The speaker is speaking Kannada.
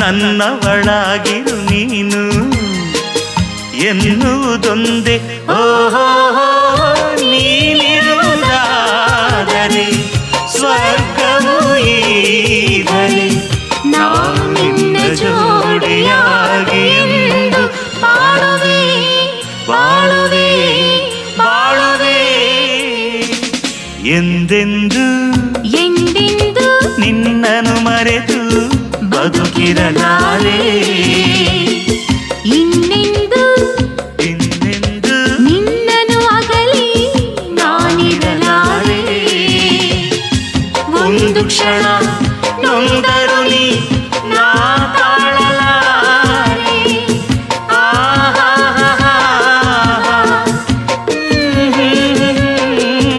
ನನ್ನವಳಾಗಿರು ನೀನು ಎನ್ನುವುದೊಂದೇ. ಓಹೋ ನೀನಿರುವುದಾದರೆ ಸ್ವರ್ಗವು ಈಗಲೇ ನಾನು ನಿನ್ನ ಜೋಡಿಯಾಗಿ ಎಂದು ಬಾಳುವೆ ಬಾಳುವೆ ಬಾಳುವೆ ಎಂದೆಂದು ಎಂದೆಂದು ನಿನ್ನನ್ನು ಮರೆತು ಬದುಕಿರಲಾರೆ. ಇನ್ನೆಂದು ಇನ್ನೆಂದು ನಿನ್ನನ್ನು ಅಗಲಿ ನಾನಿರಲಾರೆ. ಒಂದು ಕ್ಷಣ